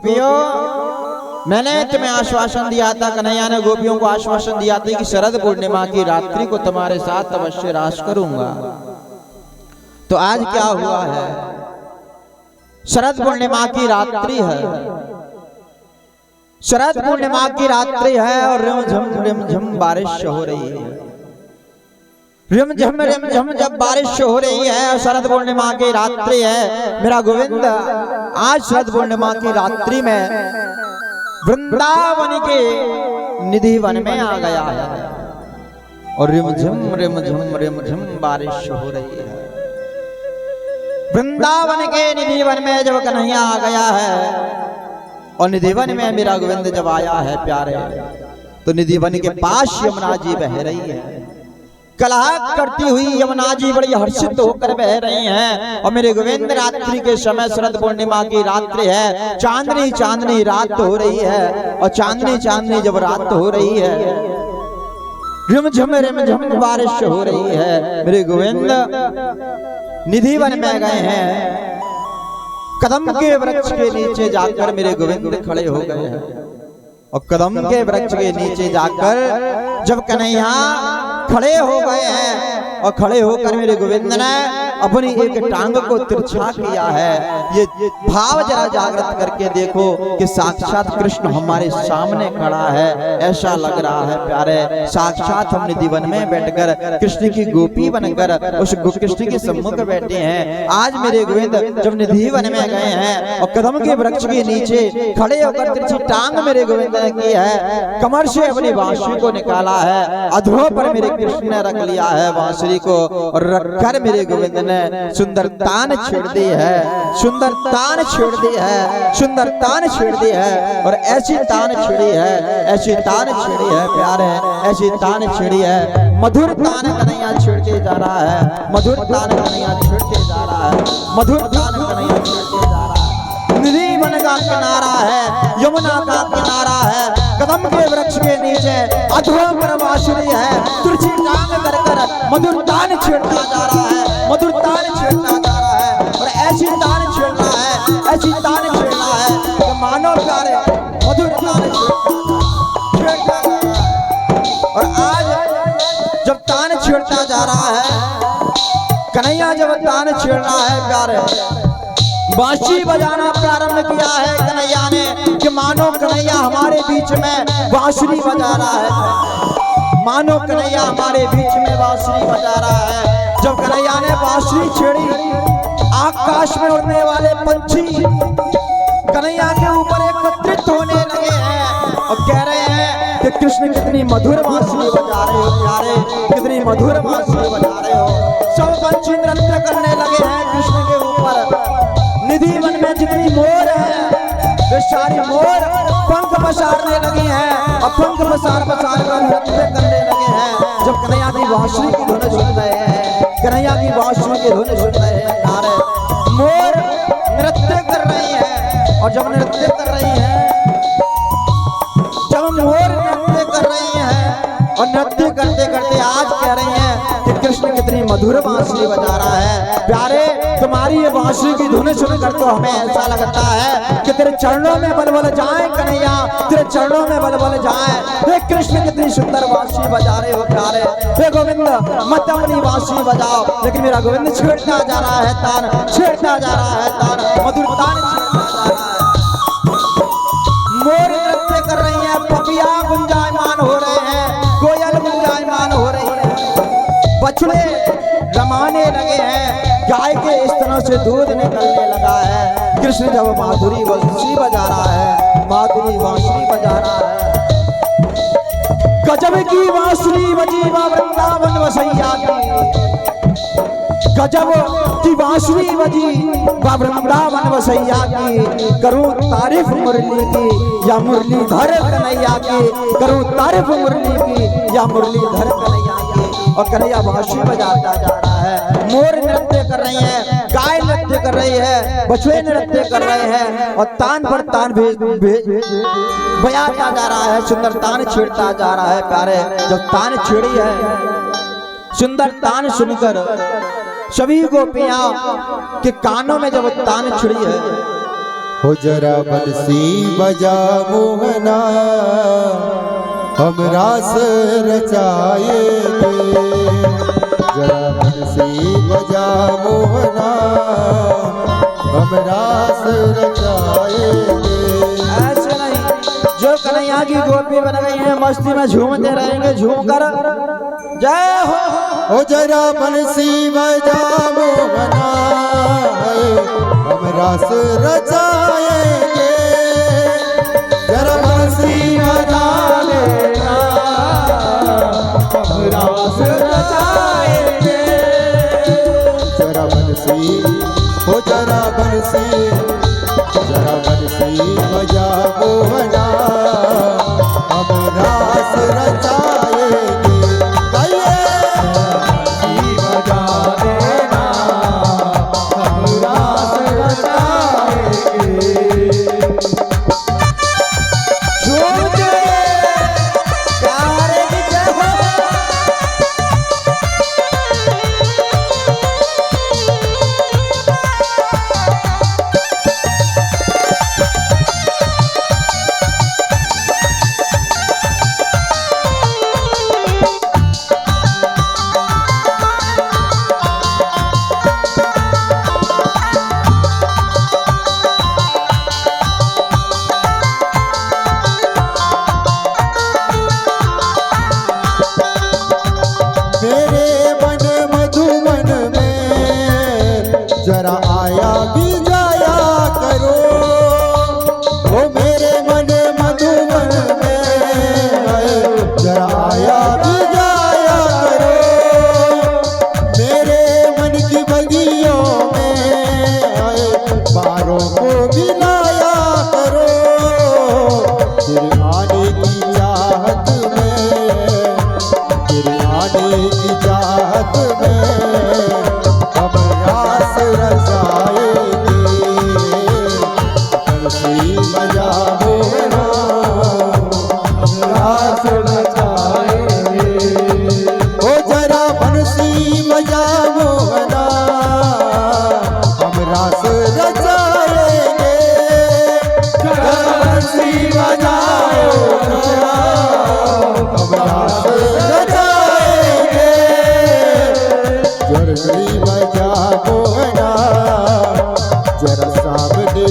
गोपियों, मैंने तुम्हें आश्वासन दिया था, कन्हैया ने गोपियों को आश्वासन दिया था कि शरद पूर्णिमा की रात्रि को तुम्हारे साथ अवश्य रास करूंगा। तो आज क्या हुआ है? शरद पूर्णिमा की रात्रि है, शरद पूर्णिमा की रात्रि है और रिमझम बारिश हो रही है। रिमझम जब बारिश हो रही है और शरद पूर्णिमा की रात्रि है, मेरा गोविंद आज शरद पूर्णिमा की रात्रि में वृंदावन के निधि वन में आ गया है और रिमझम बारिश हो रही है। वृंदावन के निधि वन में जब कन्हैया आ गया है और निधि वन में मेरा गोविंद जब आया है प्यारे, तो निधि वन के पास यमुना जी बह रही है। कलह करती हुई यमुना जी बड़ी हर्षित होकर बह रही हैं और मेरे गोविंद रात्रि के समय शरद पूर्णिमा की रात्रि है, चांदनी चांदनी रात हो रही है और चांदनी चांदनी जब रात हो रही है, रिमझम बारिश हो रही है। मेरे गोविंद निधि वन में गए हैं, कदम के वृक्ष के नीचे जाकर मेरे गोविंद खड़े हो गए हैं और कदम के वृक्ष के नीचे जाकर जब कन्हैया खड़े हो गए हैं और खड़े होकर मेरे गोविंद ने अपनी एक टांग को तिरछा किया है। ये भाव जरा जागृत करके देखो कि साक्षात कृष्ण हमारे सामने खड़ा है, ऐसा लग रहा है प्यारे। साक्षात हम निधि वन में बैठकर कृष्ण की गोपी बनकर उस कृष्ण के सम्मुख बैठे हैं। आज मेरे गोविंद जब निधि वन में गए हैं और कदम के वृक्ष के नीचे खड़े होकर तिरछी टांग मेरे गोविंद ने की है, कमर से अपनी बांसुरी को निकाला है, अधरों पर मेरे कृष्ण ने रख लिया है बांसुरी को और रखकर मेरे गोविंद ने सुंदर तान छेड़ दी है, सुंदर तान छेड़ दी है, सुंदर तान छेड़ दी है और ऐसी तान छेड़ी है, ऐसी तान छेड़ी है प्यारे, ऐसी तान छेड़ी है। मधुर तान कन्हैया छेड़ते जा रहा है, मधुर तान कन्हैया छेड़ते जा रहा है, मधुर तान कन्हैया छेड़ते जा रहा है। निधि वन का किनारा है, यमुना का किनारा है, कदम के वृक्ष के नीचे अधरों पर बांसुरी है, तिरछी टांग कर मधुर तान छेड़ता जा रहा है, मधुर तान छेड़ता जा रहा है और ऐसी तान छेड़ना है, ऐसी तान छेड़ना है कि मानो प्यारे मधुर तान छेड़ता जा रहा है। और आज जब तान छेड़ता जा रहा है कन्हैया, जब तान छेड़ना है प्यारे, बांसुरी बजाना प्रारंभ किया है कन्हैया ने कि मानो कन्हैया हमारे बीच में बांसुरी बजा रहा है, मानो कन्हैया हमारे बीच में बांसुरी बजा रहा है। जब कन्हैया ने बांसुरी छेड़ी, आकाश में उड़ने वाले पंछी कन्हैया के ऊपर एकत्रित होने लगे हैं और कह रहे हैं कि कृष्ण कितनी मधुर बांसुरी बजा रहे हो प्यारे, कितनी मधुर बांसुरी बजा रहे हो। सब पंछी नृत्य करने लगे हैं कृष्ण के ऊपर। निधि वन में जितनी मोर है वे सारी मोर पंख पसारने लगी हैं और पंख पसार कर नृत्य करने लगे हैं। जब कन्हैया की बांसुरी की धुन सुन रहे हैं, कन्हैया की बांसुरी की धुन सुन रहे हैं नारे, मोर नृत्य कर रही है और जब नृत्य कर रही है, जब मोर नृत्य कर रही है और नृत्य करते करते आज कह रही हैं कि कृष्ण कितनी मधुर बांसुरी बजा रहा है प्यारे। तुम्हारी ये बांसुरी की धुन सुनकर तो हमें ऐसा लगता है कि तेरे चरणों में बल जाए कन्हैया, तेरे चरणों में बल जाए। हे कृष्ण कितनी सुंदर बांसुरी बजा रहे हो प्यारे। हे गोविंद मत अपनी बांसुरी बजाओ, लेकिन मेरा गोविंद छेड़ता जा रहा है तान, छेड़ता जा रहा है तान, मधुर तान छेड़ता जा रहा है। मोर नृत्य कर रही है, पपिया गुंजायमान हो रहे हैं, कोयल गुंजायमान हो रही है, बछड़े रमाने लगे हैं, गाय के स्तनों से दूध निकलने लगा है। कृष्ण जब माधुरी बांसुरी बजा रहा है, माधुरी बांसुरी बजा रहा है, गजब की बांसुरी बजी वा वृंदावन वसैया की, गजब की बांसुरी बजी वा वृंदावन वसैया की। करूं तारीफ मुरली की या मुरलीधर कन्हैया की, करूं तारीफ मुरली की या मुरलीधर कन्हैया की। और कन्हैया बांसुरी बजाता जा रहा है, मोर नृत्य कर रही है, गाय नृत्य कर रही है, बछड़े नृत्य कर रहे हैं और तान पर तान बजाता जा रहा है, सुंदर तान छेड़ता जा रहा है प्यारे। जब तान छेड़ी है, सुंदर तान सुनकर सभी गोपियां के कानों में जब तान छिड़ी है, हो जरा बंसी बजा मोहना हम रास रचाएंगे। जरा बंसी बजा मोहना हम रास रचाएंगे। ऐसे नहीं, जो कन्हैया की गोपी बन गई है मस्ती में झूमते रहेंगे, झूम कर जय हो। जरा बंसी बजा मोहना हम रास रचाएंगे। जरा बंसी बजा लेना हम रास रचाएंगे। जरा बंसी हो जरा बंसी बजा मोहना हम रास रचाएंगे। जरा आया भी जाया करो। वो मेरे मन मधुबन में जरा आया भी जाया करो। मेरे मन की बगियों में बारों को भी लाया करो। तेरे आने की चाहत में, तेरे आने की चाहत में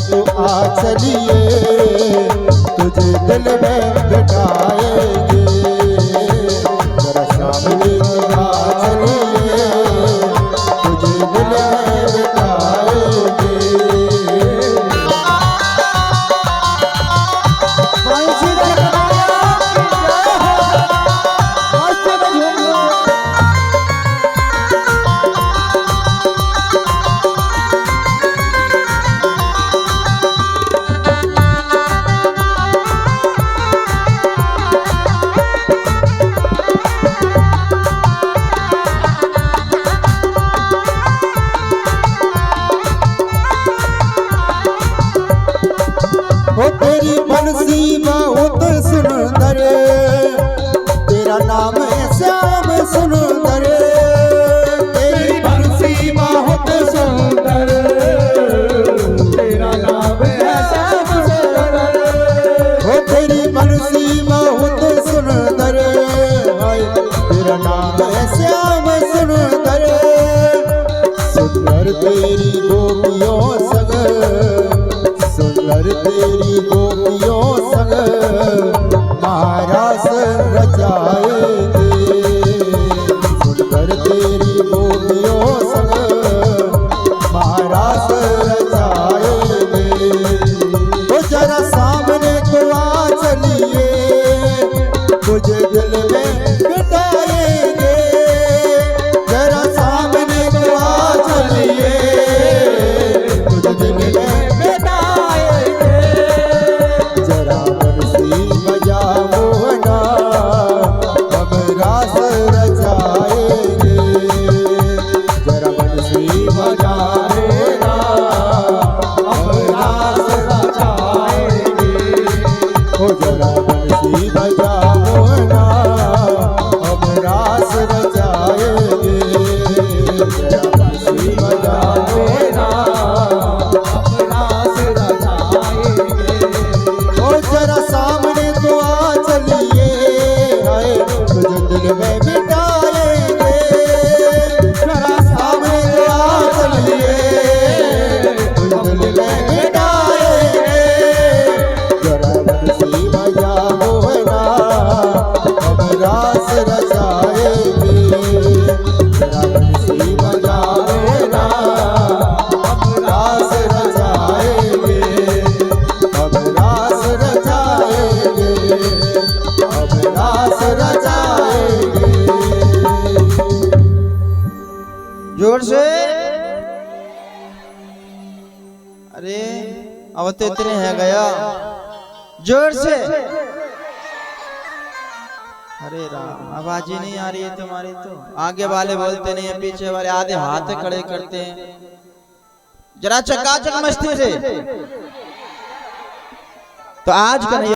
तो आ चलिए तुझे दिल में बिठाएंगे। जरा सामने तो आ चलिए तुझे दिल में बिठाएंगे। हो तेरी बंसी बहुत सुंदर, तेरा नाम है श्याम सुंदर। तेरी बंसी बहुत सुंदर, तेरा नाम है श्याम सुंदर। हो तेरी बंसी बहुत सुंदर, तेरा नाम है श्याम सुंदर। सुंदर तेरी गोपियों संग, सुंदर तेरी गोपियों संग महारास रचाएंगे। सुंदर तेरी गोपियों संग महारास रचाएंगे। तो जरा सामने को आ चलिए मुझे दिल में बिठाएंगे। जरा सामने को आ चलिए मुझे दिल में तो इतने हैं गया जोर से। अरे राम, आवाज ही नहीं आ रही है तुम्हारी तो। आगे वाले बोलते नहीं है, पीछे वाले आधे हाथ खड़े करते हैं। जरा चकाचक मस्ती से। तो आज का